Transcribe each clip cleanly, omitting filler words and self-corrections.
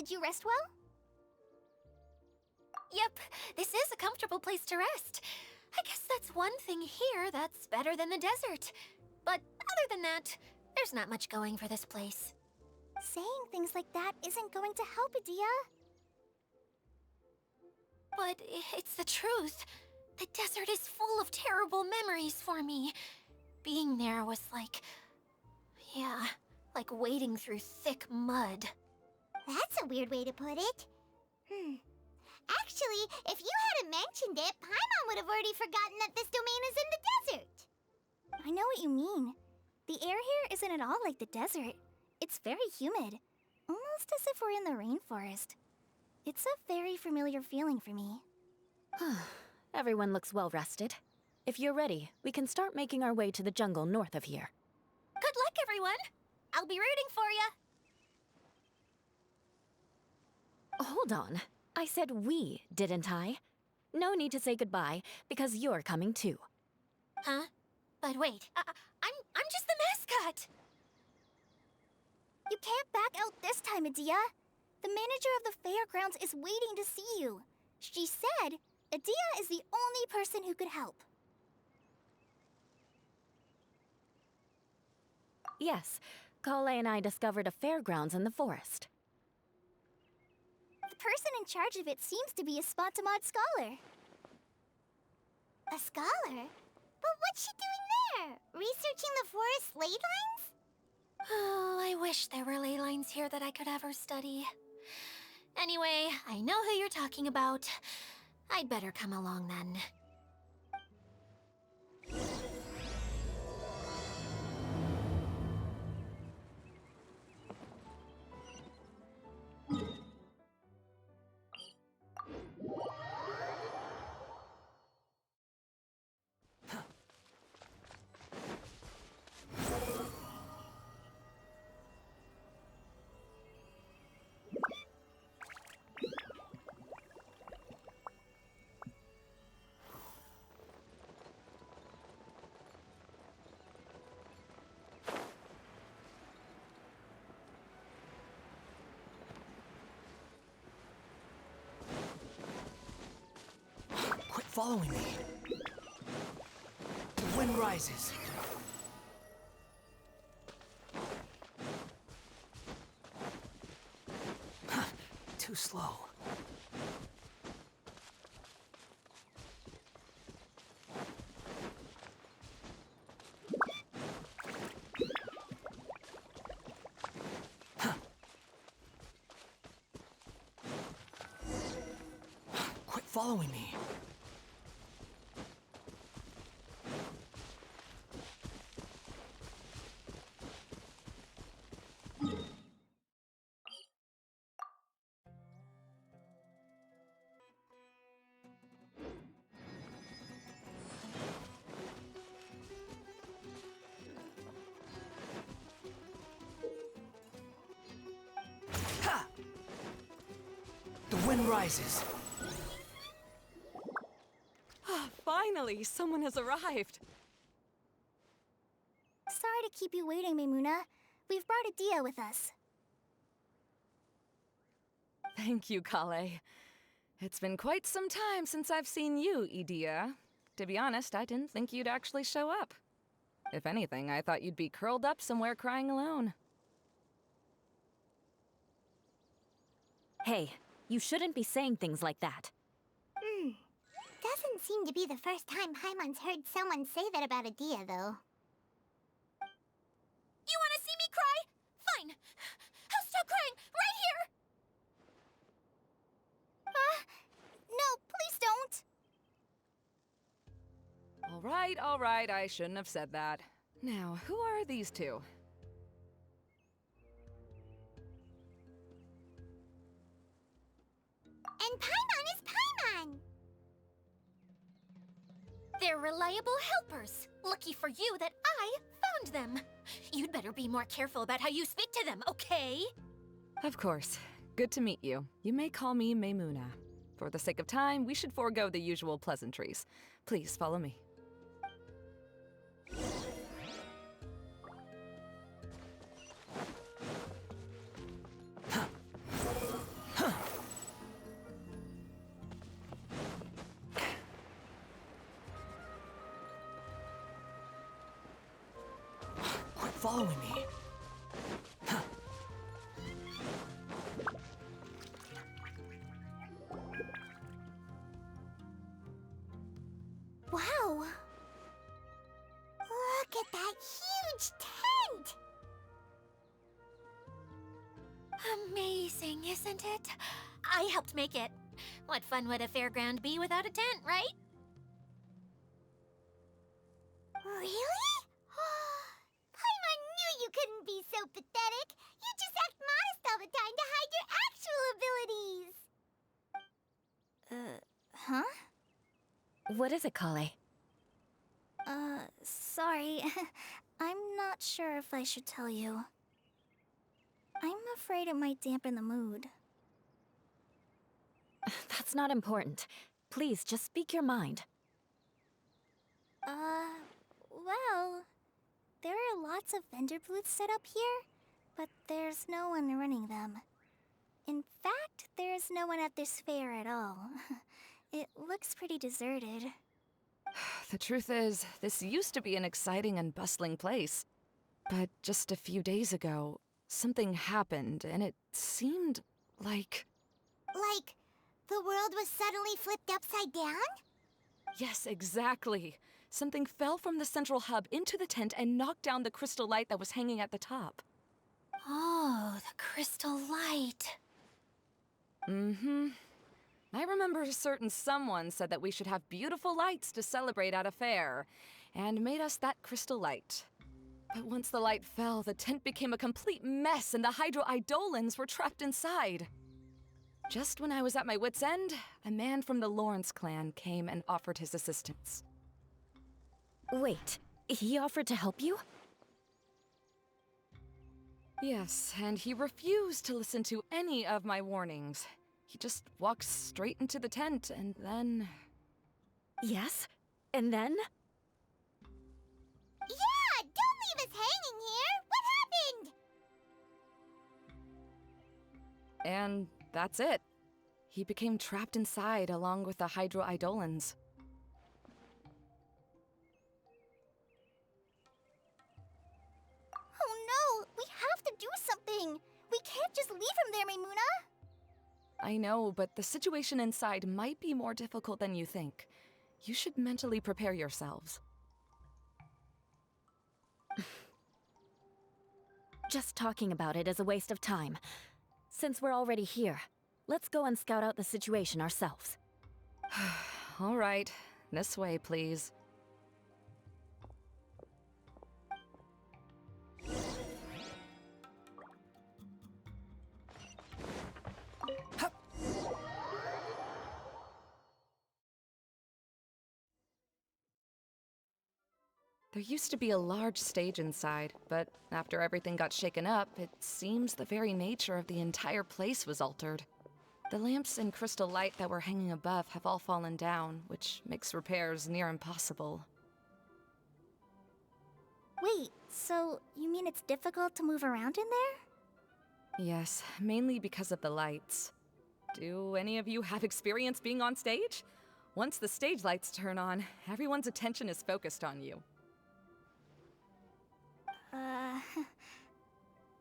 Did you rest well? Yep, this is a comfortable place to rest. I guess that's one thing here that's better than the desert. But other than that, there's not much going for this place. Saying things like that isn't going to help, Adia. But it's the truth. The desert is full of terrible memories for me. Being there was like... yeah, like wading through thick mud. That's a weird way to put it. Actually, if you hadn't mentioned it, Paimon would have already forgotten that this domain is in the desert. I know what you mean. The air here isn't at all like the desert. It's very humid, almost as if we're in the rainforest. It's a very familiar feeling for me. Everyone looks well rested. If you're ready, we can start making our way to the jungle north of here. Good luck, everyone! I'll be rooting for ya! Hold on. I said we, didn't I? No need to say goodbye, because you're coming too. Huh? But wait, I'm just the mascot! You can't back out this time, Adia. The manager of the fairgrounds is waiting to see you. She said Adia is the only person who could help. Yes, Kale and I discovered a fairgrounds in the forest. The person in charge of it seems to be a Spontamod scholar. A scholar? But what's she doing there? Researching the forest ley lines? Oh, I wish there were ley lines here that I could ever study. Anyway, I know who you're talking about. I'd better come along then. Quit following me. The wind rises. Too slow. Quit following me. Ha! The wind rises. Finally, someone has arrived. Sorry to keep you waiting, Maimuna. We've brought Adia with us. Thank you, Kale. It's been quite some time since I've seen you, Idia. To be honest, I didn't think you'd actually show up. If anything, I thought you'd be curled up somewhere crying alone. Hey, you shouldn't be saying things like that. Doesn't seem to be the first time Paimon's heard someone say that about Adia, though. You want to see me cry? Fine. I'll stop crying right here. No, please don't. All right, I shouldn't have said that. Now, who are these two? And Paimon is Paimon! They're reliable helpers. Lucky for you that I found them. You'd better be more careful about how you speak to them, okay? Of course. Good to meet you. You may call me Maimuna. For the sake of time, we should forego the usual pleasantries. Please follow me. following me. Huh. Wow! Look at that huge tent! Amazing, isn't it? I helped make it. What fun would a fairground be without a tent, right? Really? Paimon knew you couldn't be so pathetic. You just act modest all the time to hide your actual abilities. Huh? What is it, Kale? Sorry. I'm not sure if I should tell you. I'm afraid it might dampen the mood. That's not important. Please, just speak your mind. Well, there are lots of vendor booths set up here, but there's no one running them. In fact, there's no one at this fair at all. It looks pretty deserted. The truth is, this used to be an exciting and bustling place. But just a few days ago, something happened, and it seemed like... Like, the world was suddenly flipped upside down? Yes, exactly. Something fell from the central hub into the tent and knocked down the crystal light that was hanging at the top. Oh, the crystal light. Mm-hmm. I remember a certain someone said that we should have beautiful lights to celebrate at a fair, and made us that crystal light. But once the light fell, the tent became a complete mess and the Hydro-Eidolons were trapped inside. Just when I was at my wit's end, a man from the Lawrence clan came and offered his assistance. Wait, he offered to help you? Yes, and he refused to listen to any of my warnings. He just walked straight into the tent, and then... Yes? And then? Yeah! Don't leave us hanging here! What happened? And that's it. He became trapped inside along with the Hydro-Eidolons. Oh no! We have to do something! We can't just leave him there, Maimuna! I know, but the situation inside might be more difficult than you think. You should mentally prepare yourselves. Just talking about it is a waste of time. Since we're already here, let's go and scout out the situation ourselves. All right, this way, please. There used to be a large stage inside, but after everything got shaken up, it seems the very nature of the entire place was altered. The lamps and crystal light that were hanging above have all fallen down, which makes repairs near impossible. Wait, so you mean it's difficult to move around in there? Yes, mainly because of the lights. Do any of you have experience being on stage? Once the stage lights turn on, everyone's attention is focused on you.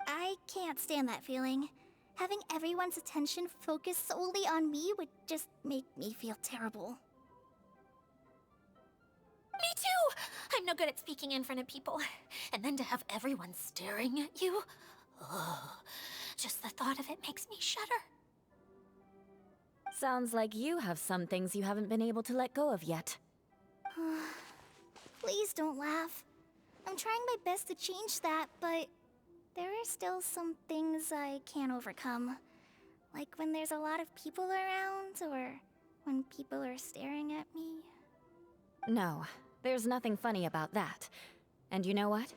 I can't stand that feeling. Having everyone's attention focused solely on me would just make me feel terrible. Me too! I'm no good at speaking in front of people. And then to have everyone staring at you? Oh, just the thought of it makes me shudder. Sounds like you have some things you haven't been able to let go of yet. Please don't laugh. I'm trying my best to change that, but there are still some things I can't overcome. Like when there's a lot of people around, or when people are staring at me. No, there's nothing funny about that. And you know what?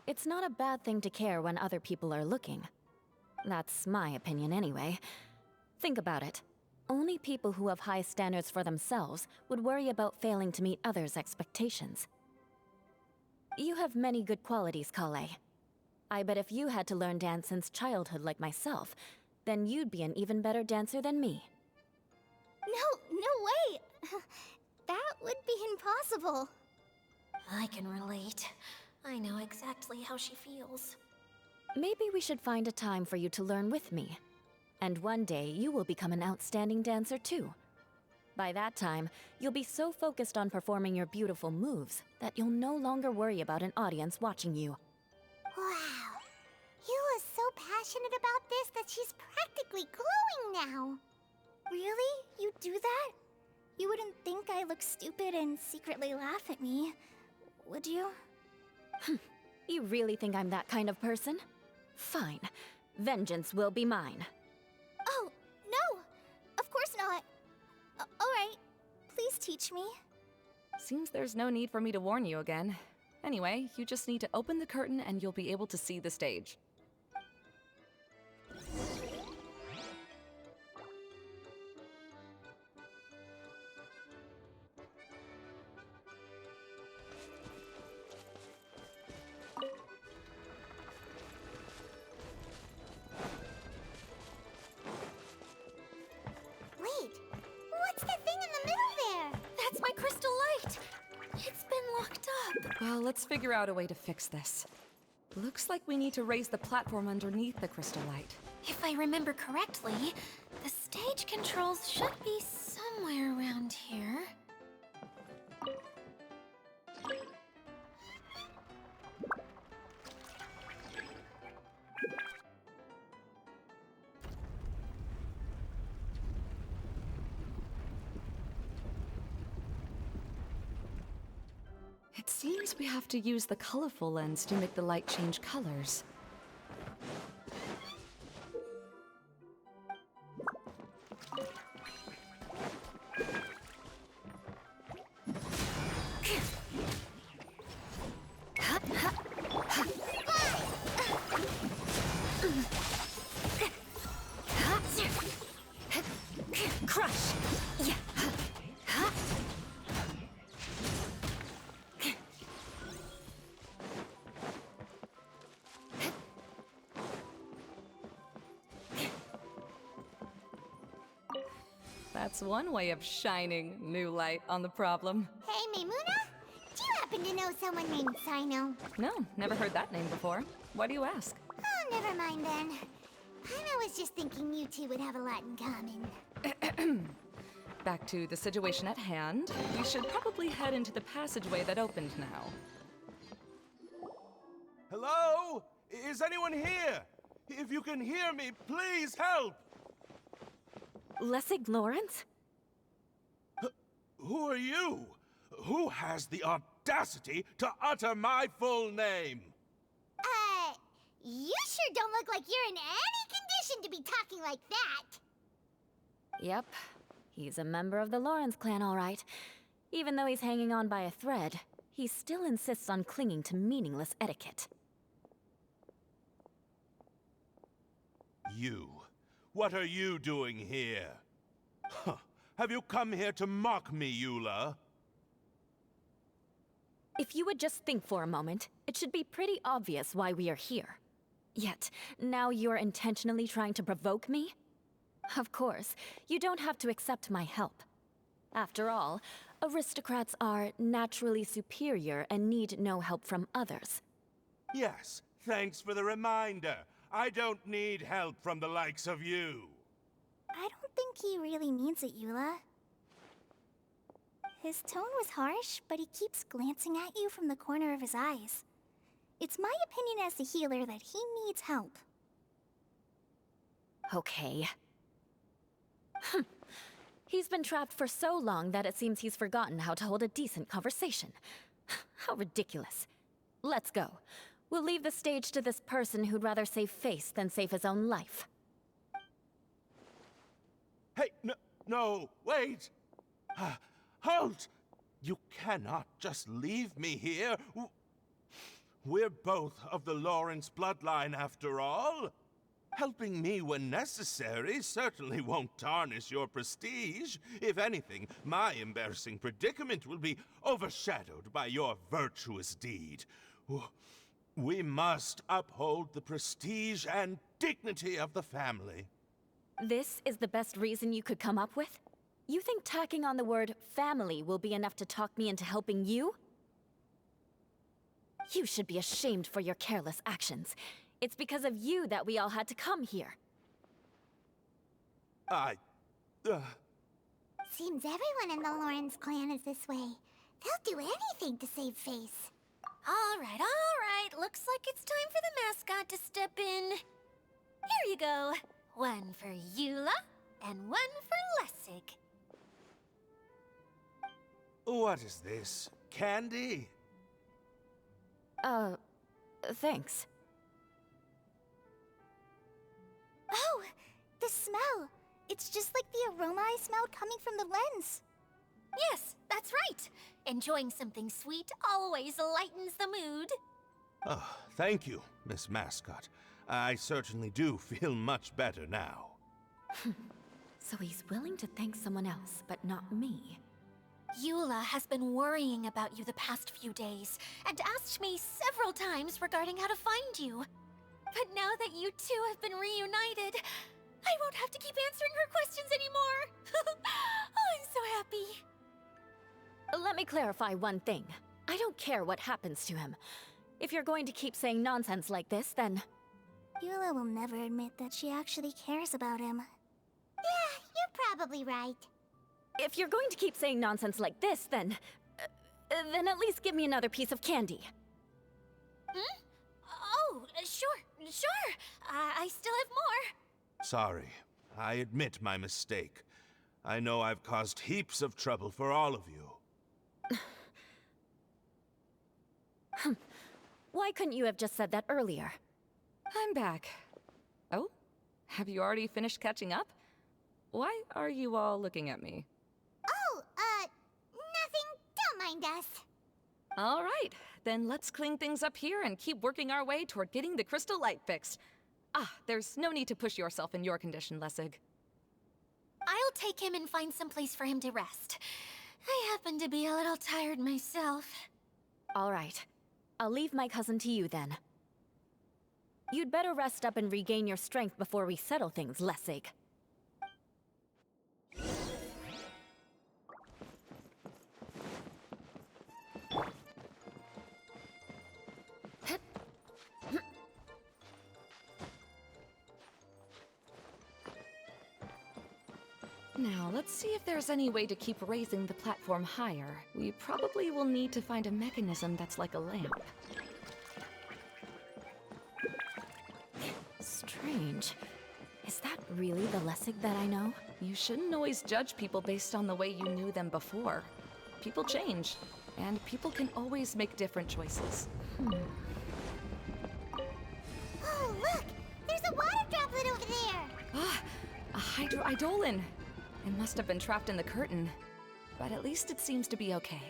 It's not a bad thing to care when other people are looking. That's my opinion anyway. Think about it. Only people who have high standards for themselves would worry about failing to meet others' expectations. You have many good qualities, Kale. I bet if you had to learn dance since childhood like myself, then you'd be an even better dancer than me. No way! That would be impossible. I can relate. I know exactly how she feels. Maybe we should find a time for you to learn with me. And one day, you will become an outstanding dancer too. By that time, you'll be so focused on performing your beautiful moves that you'll no longer worry about an audience watching you. Wow. Eula's so passionate about this that she's practically glowing now. Really? You do that? You wouldn't think I look stupid and secretly laugh at me, would you? You really think I'm that kind of person? Fine. Vengeance will be mine. Oh, no! Of course not. Alright, please teach me. Seems there's no need for me to warn you again. Anyway, you just need to open the curtain and you'll be able to see the stage. Wait, what's that thing in the middle there? That's my crystal light! It's been locked up. Well, let's figure out a way to fix this. Looks like we need to raise the platform underneath the crystal light. If I remember correctly, the stage controls should be somewhere around here. It seems we have to use the colorful lens to make the light change colors. Crush! Yeah. That's one way of shining new light on the problem. Hey, Maymuna? Do you happen to know someone named Sino? No, never heard that name before. Why do you ask? Oh, never mind then. Paimon was just thinking you two would have a lot in common. Back to the situation at hand. We should probably head into the passageway that opened now. Hello? Is anyone here? If you can hear me, please help! Lessig Lawrence? Who are you? Who has the audacity to utter my full name? You sure don't look like you're in any condition to be talking like that. Yep. He's a member of the Lawrence clan, all right. Even though he's hanging on by a thread, he still insists on clinging to meaningless etiquette. You. What are you doing here? Huh. Have you come here to mock me, Eula? If you would just think for a moment, it should be pretty obvious why we are here. Yet, now you're intentionally trying to provoke me? Of course, you don't have to accept my help. After all, aristocrats are naturally superior and need no help from others. Yes, thanks for the reminder. I don't need help from the likes of you. I don't think he really means it, Eula. His tone was harsh, but he keeps glancing at you from the corner of his eyes. It's my opinion as the healer that he needs help. Okay. He's been trapped for so long that it seems he's forgotten how to hold a decent conversation. How ridiculous. Let's go. We'll leave the stage to this person who'd rather save face than save his own life. Hey, no, wait! Halt! You cannot just leave me here. We're both of the Lawrence bloodline, after all. Helping me when necessary certainly won't tarnish your prestige. If anything, my embarrassing predicament will be overshadowed by your virtuous deed. We must uphold the prestige and dignity of the family. This is the best reason you could come up with? You think tacking on the word family will be enough to talk me into helping you? You should be ashamed for your careless actions. It's because of you that we all had to come here. Seems everyone in the Lawrence clan is this way. They'll do anything to save face. All right. Looks like it's time for the mascot to step in. Here you go. One for Eula, and one for Lessig. What is this? Candy? Thanks. Oh, the smell. It's just like the aroma I smelled coming from the lens. Yes, that's right. Enjoying something sweet always lightens the mood. Oh, thank you, Miss Mascot. I certainly do feel much better now. So he's willing to thank someone else, but not me. Eula has been worrying about you the past few days, and asked me several times regarding how to find you. But now that you two have been reunited, I won't have to keep answering her questions anymore. Oh, I'm so happy. Let me clarify one thing. I don't care what happens to him. If you're going to keep saying nonsense like this, then... Eula will never admit that she actually cares about him. Yeah, you're probably right. If you're going to keep saying nonsense like this, then at least give me another piece of candy. Hmm? Oh, sure. I still have more. Sorry, I admit my mistake. I know I've caused heaps of trouble for all of you. Why couldn't you have just said that earlier? I'm back. Oh? Have you already finished catching up? Why are you all looking at me? Oh, nothing. Don't mind us. All right, then let's clean things up here and keep working our way toward getting the crystal light fixed. There's no need to push yourself in your condition, Lessig. I'll take him and find some place for him to rest. I happen to be a little tired myself. All right. I'll leave my cousin to you then. You'd better rest up and regain your strength before we settle things, Lessig. Now, let's see if there's any way to keep raising the platform higher. We probably will need to find a mechanism that's like a lamp. Strange. Is that really the Lessig that I know? You shouldn't always judge people based on the way you knew them before. People change, and people can always make different choices. Oh, look! There's a water droplet over there! A hydroidolin! It must have been trapped in the curtain, but at least it seems to be okay.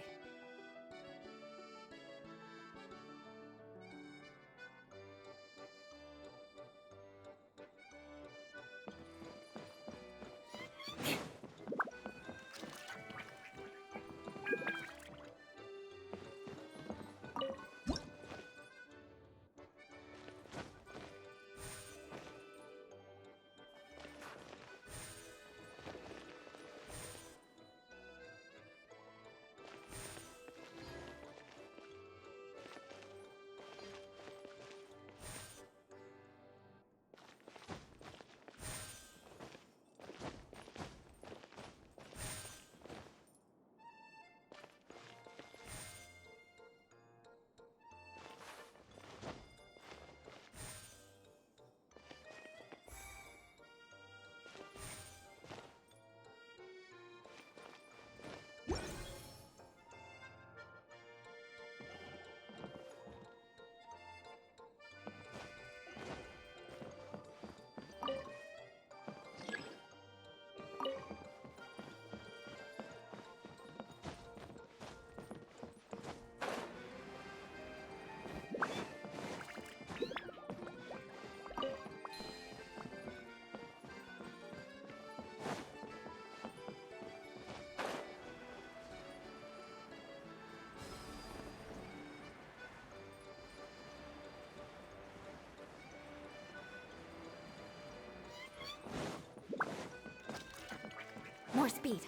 More speed.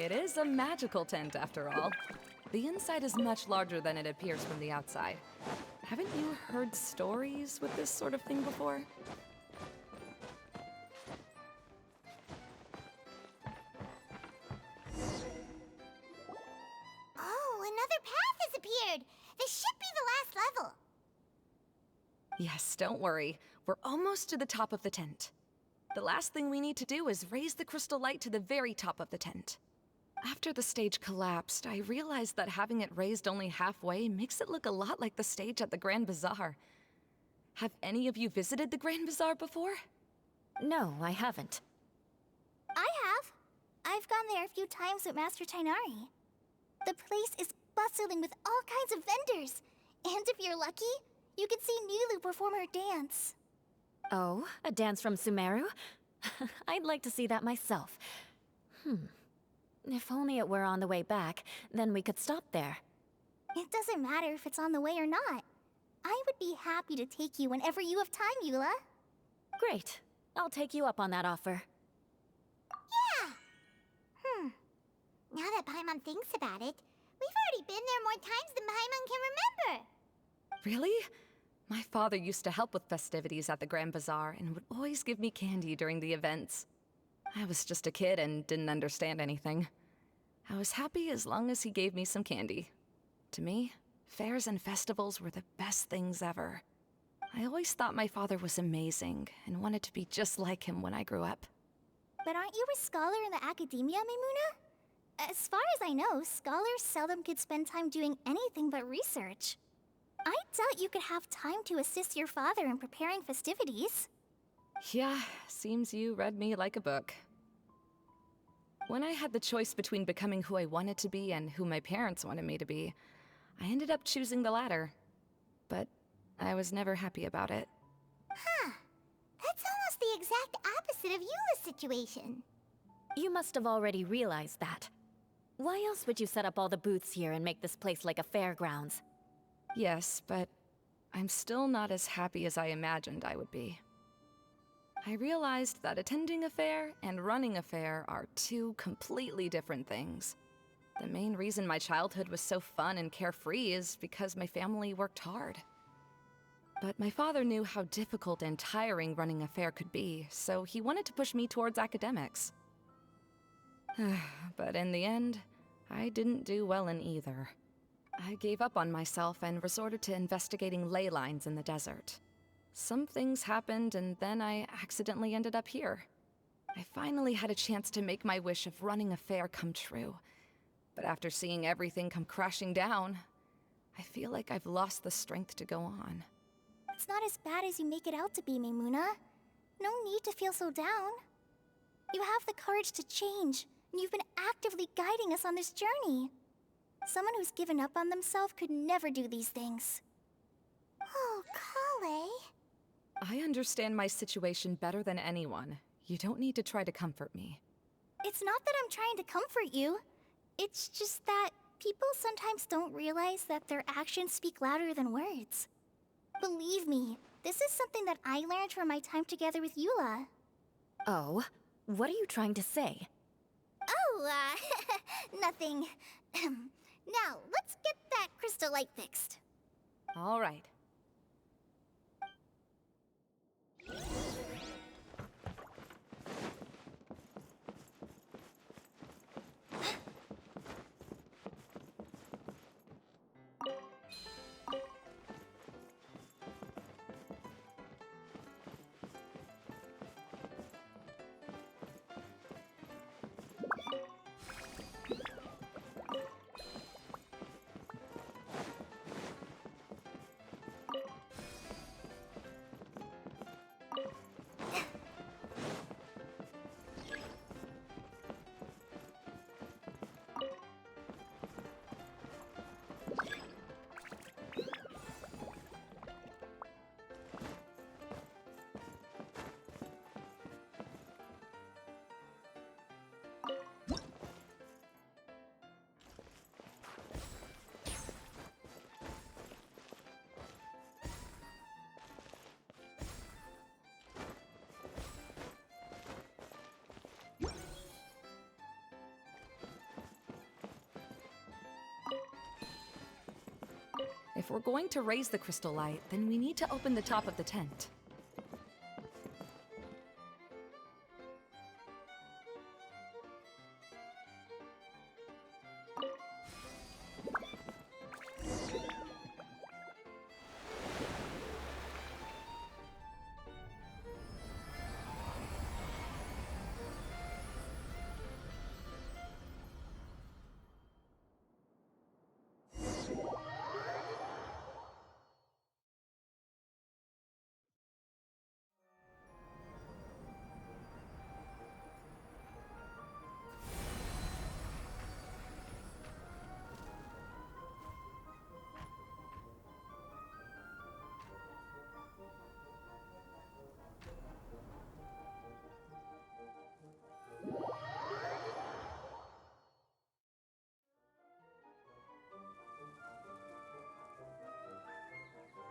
It is a magical tent, after all. The inside is much larger than it appears from the outside. Haven't you heard stories with this sort of thing before? Oh, another path has appeared! This should be the last level! Yes, don't worry. We're almost to the top of the tent. The last thing we need to do is raise the crystal light to the very top of the tent. After the stage collapsed, I realized that having it raised only halfway makes it look a lot like the stage at the Grand Bazaar. Have any of you visited the Grand Bazaar before? No, I haven't. I have. I've gone there a few times with Master Tainari. The place is bustling with all kinds of vendors. And if you're lucky, you can see Nilu perform her dance. Oh, a dance from Sumeru? I'd like to see that myself. If only it were on the way back, then we could stop there. It doesn't matter if it's on the way or not. I would be happy to take you whenever you have time, Eula. Great. I'll take you up on that offer. Yeah! Now that Paimon thinks about it, we've already been there more times than Paimon can remember. Really? My father used to help with festivities at the Grand Bazaar and would always give me candy during the events. I was just a kid and didn't understand anything. I was happy as long as he gave me some candy. To me, fairs and festivals were the best things ever. I always thought my father was amazing and wanted to be just like him when I grew up. But aren't you a scholar in the academia, Maimuna? As far as I know, scholars seldom could spend time doing anything but research. I doubt you could have time to assist your father in preparing festivities. Yeah, seems you read me like a book. When I had the choice between becoming who I wanted to be and who my parents wanted me to be, I ended up choosing the latter. But I was never happy about it. Huh. That's almost the exact opposite of Eula's situation. You must have already realized that. Why else would you set up all the booths here and make this place like a fairgrounds? Yes, but I'm still not as happy as I imagined I would be. I realized that attending a fair and running a fair are two completely different things. The main reason my childhood was so fun and carefree is because my family worked hard. But my father knew how difficult and tiring running a fair could be, so he wanted to push me towards academics. But in the end, I didn't do well in either. I gave up on myself and resorted to investigating ley lines in the desert. Some things happened, and then I accidentally ended up here. I finally had a chance to make my wish of running a fair come true. But after seeing everything come crashing down, I feel like I've lost the strength to go on. It's not as bad as you make it out to be, Maimuna. No need to feel so down. You have the courage to change, and you've been actively guiding us on this journey. Someone who's given up on themselves could never do these things. Oh, Kale. I understand my situation better than anyone. You don't need to try to comfort me. It's not that I'm trying to comfort you. It's just that people sometimes don't realize that their actions speak louder than words. Believe me, this is something that I learned from my time together with Eula. Oh? What are you trying to say? Oh, nothing. Now, let's get that crystal light fixed. All right. If we're going to raise the crystal light, then we need to open the top of the tent.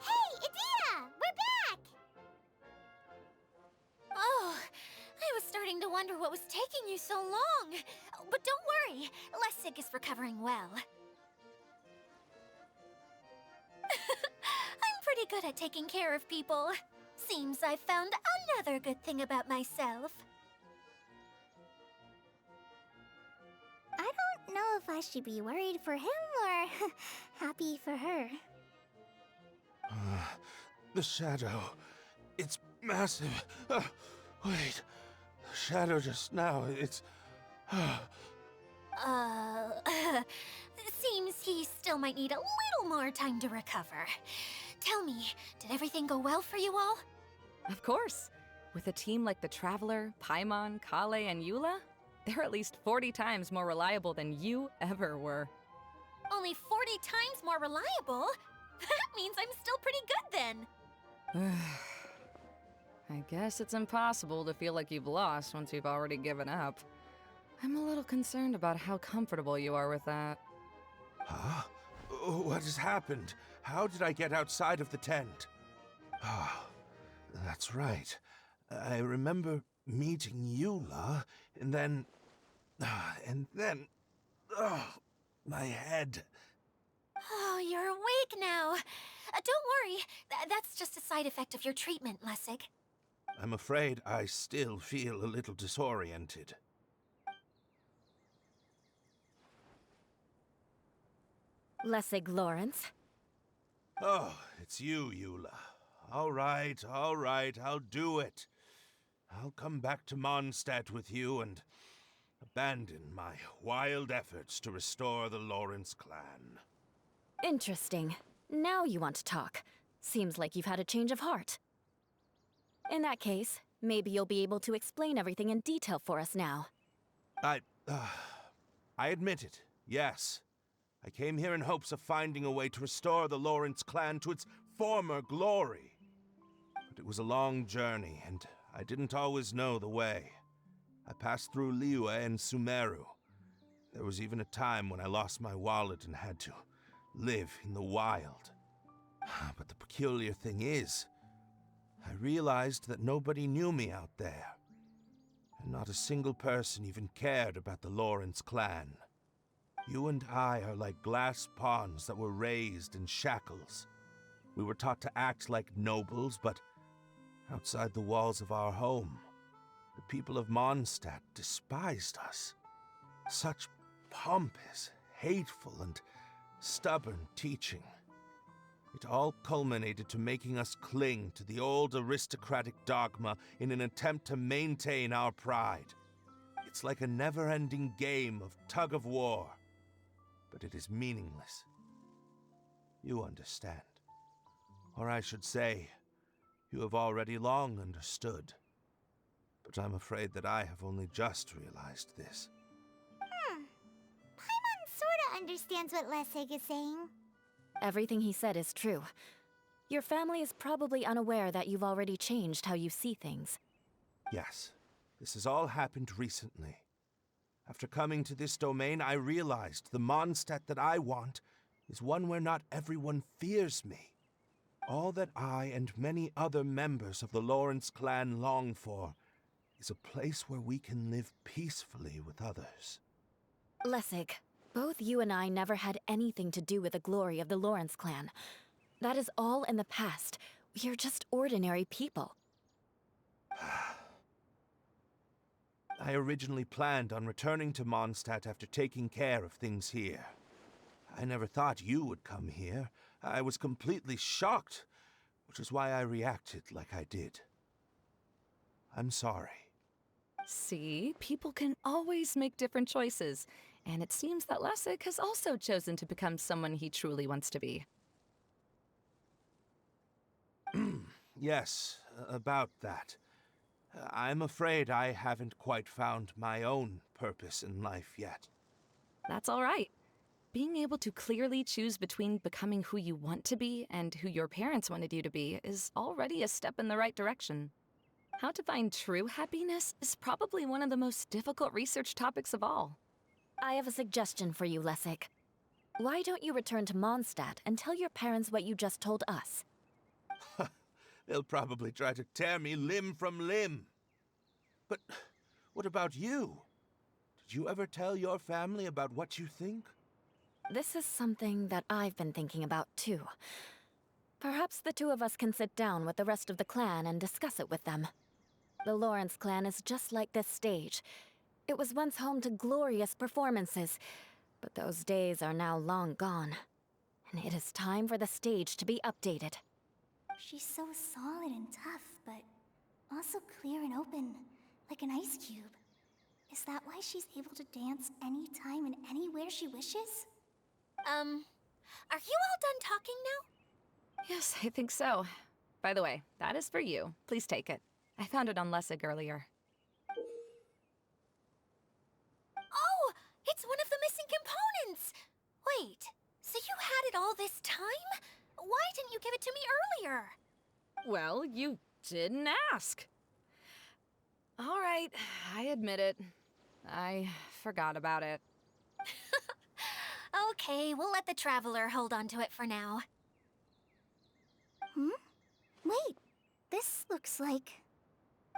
Hey, Idea! We're back! Oh, I was starting to wonder what was taking you so long. But don't worry, Lessig is recovering well. I'm pretty good at taking care of people. Seems I found another good thing about myself. I don't know if I should be worried for him or happy for her. The shadow. It's massive. Wait. The shadow just now, it's... Seems he still might need a little more time to recover. Tell me, did everything go well for you all? Of course. With a team like the Traveler, Paimon, Kale, and Eula, they're at least 40 times more reliable than you ever were. Only 40 times more reliable? That means I'm still pretty good then. I guess it's impossible to feel like you've lost once you've already given up. I'm a little concerned about how comfortable you are with that. Huh? What has happened? How did I get outside of the tent? Ah, that's right. I remember meeting Eula, and then... my head. Oh, you're awake now. Don't worry, that's just a side effect of your treatment, Lessig. I'm afraid I still feel a little disoriented. Lessig Lawrence. Oh, it's you, Eula. All right, I'll do it. I'll come back to Mondstadt with you and abandon my wild efforts to restore the Lawrence clan. Interesting. Now you want to talk. Seems like you've had a change of heart. In that case, maybe you'll be able to explain everything in detail for us now. I admit it, yes. I came here in hopes of finding a way to restore the Lawrence clan to its former glory. But it was a long journey, and I didn't always know the way. I passed through Liyue and Sumeru. There was even a time when I lost my wallet and had to live in the wild. But the peculiar thing is, I realized that nobody knew me out there. And not a single person even cared about the Lawrence clan. You and I are like glass pawns that were raised in shackles. We were taught to act like nobles, but outside the walls of our home, the people of Mondstadt despised us. Such pompous, hateful, and stubborn teaching. It all culminated to making us cling to the old aristocratic dogma in an attempt to maintain our pride. It's like a never-ending game of tug-of-war, but it is meaningless. You understand. Or I should say, you have already long understood. But I'm afraid that I have only just realized this. Paimon sorta understands what Lessig is saying. Everything he said is true. Your family is probably unaware that you've already changed how you see things. Yes, this has all happened recently. After coming to this domain, I realized the Mondstadt that I want is one where not everyone fears me. All that I and many other members of the Lawrence clan long for is a place where we can live peacefully with others. Lessig, Both you and I never had anything to do with the glory of the Lawrence clan. That is all in the past. We are just ordinary people. I originally planned on returning to Mondstadt after taking care of things here. I never thought you would come here. I was completely shocked, which is why I reacted like I did. I'm sorry. See, people can always make different choices, and it seems that Lessig has also chosen to become someone he truly wants to be. Yes, about that. I'm afraid I haven't quite found my own purpose in life yet. That's all right. Being able to clearly choose between becoming who you want to be and who your parents wanted you to be is already a step in the right direction. How to find true happiness is probably one of the most difficult research topics of all. I have a suggestion for you, Lessig. Why don't you return to Mondstadt and tell your parents what you just told us? They'll probably try to tear me limb from limb. But what about you? Did you ever tell your family about what you think? This is something that I've been thinking about, too. Perhaps the two of us can sit down with the rest of the clan and discuss it with them. The Lawrence clan is just like this stage. It was once home to glorious performances, but those days are now long gone. And it is time for the stage to be updated. She's so solid and tough, but also clear and open, like an ice cube. Is that why she's able to dance anytime and anywhere she wishes? Are you all done talking now? Yes, I think so. By the way, that is for you. Please take it. I found it on Lessig earlier. Oh, it's one of the missing components! Wait, so you had it all this time? Why didn't you give it to me earlier? Well, you didn't ask. All right, I admit it. I forgot about it. Okay, we'll let the Traveler hold on to it for now. Wait, this looks like...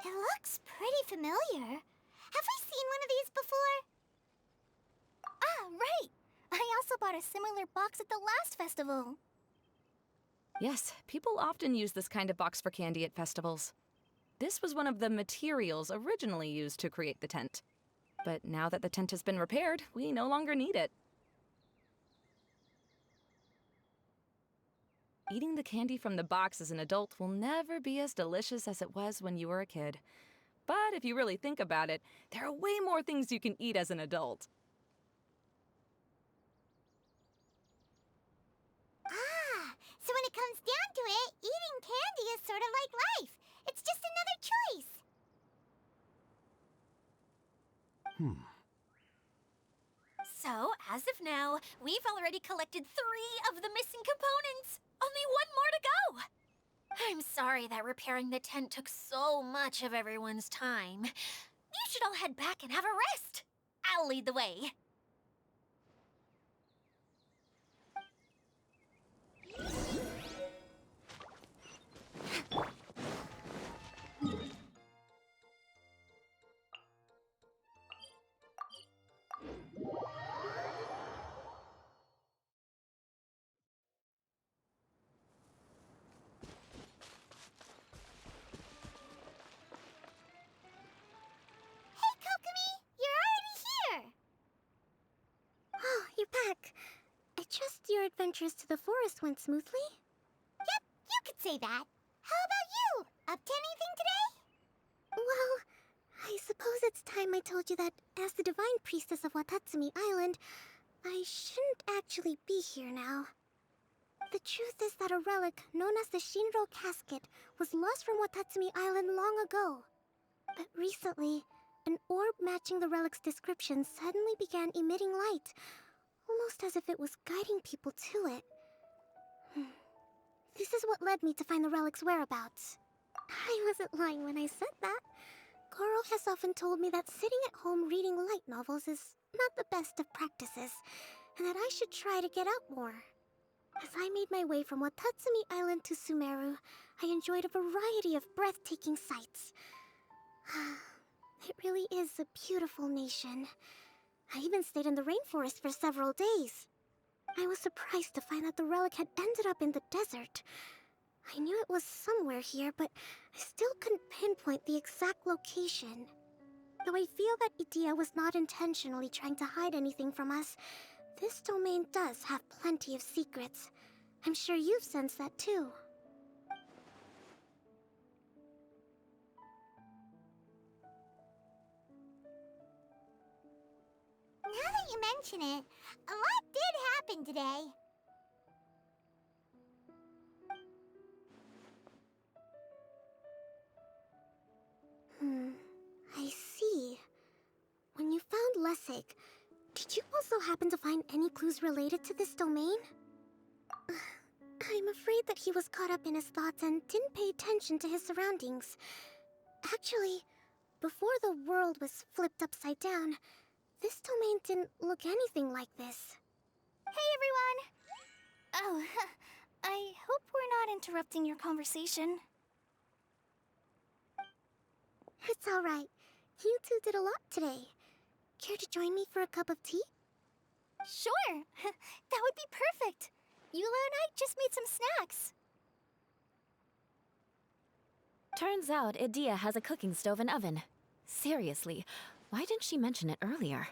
It looks pretty familiar. Have we seen one of these before? Ah, right! I also bought a similar box at the last festival. Yes, people often use this kind of box for candy at festivals. This was one of the materials originally used to create the tent. But now that the tent has been repaired, we no longer need it. Eating the candy from the box as an adult will never be as delicious as it was when you were a kid. But if you really think about it, there are way more things you can eat as an adult. Ah, so when it comes down to it, eating candy is sort of like life. It's just another choice. So, as of now, we've already collected 3 of the missing components. Only 1 more to go. I'm sorry that repairing the tent took so much of everyone's time. You should all head back and have a rest. I'll lead the way. Hey, Kokomi! You're already here! Oh, you're back. I trust your adventures to the forest went smoothly? Yep, you could say that. How about you? Up to anything today? Well, I suppose it's time I told you that as the divine priestess of Watatsumi Island, I shouldn't actually be here now. The truth is that a relic known as the Shinro Casket was lost from Watatsumi Island long ago. But recently, an orb matching the relic's description suddenly began emitting light, almost as if it was guiding people to it. This is what led me to find the relic's whereabouts. I wasn't lying when I said that. Goro has often told me that sitting at home reading light novels is not the best of practices, and that I should try to get out more. As I made my way from Watatsumi Island to Sumeru, I enjoyed a variety of breathtaking sights. It really is a beautiful nation. I even stayed in the rainforest for several days. I was surprised to find that the relic had ended up in the desert. I knew it was somewhere here, but I still couldn't pinpoint the exact location. Though I feel that Idea was not intentionally trying to hide anything from us, this domain does have plenty of secrets. I'm sure you've sensed that too. Now that you mention it, a lot did happen today. I see. When you found Lessig, did you also happen to find any clues related to this domain? I'm afraid that he was caught up in his thoughts and didn't pay attention to his surroundings. Actually, before the world was flipped upside down, this domain didn't look anything like this. Hey, everyone! Oh, I hope we're not interrupting your conversation. It's alright. You two did a lot today. Care to join me for a cup of tea? Sure! That would be perfect! Eula and I just made some snacks. Turns out Idea has a cooking stove and oven. Seriously, why didn't she mention it earlier?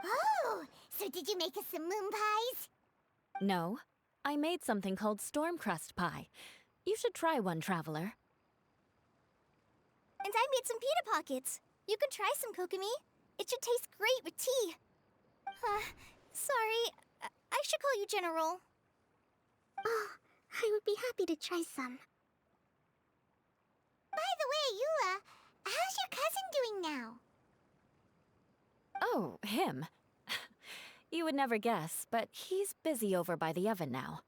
Oh! So did you make us some moon pies? No, I made something called storm crust pie. You should try one, Traveler. And I made some pita pockets. You could try some, Kokomi. It should taste great with tea. Sorry. I should call you General. Oh, I would be happy to try some. By the way, Eula, how's your cousin doing now? Oh, him. You would never guess, but he's busy over by the oven now.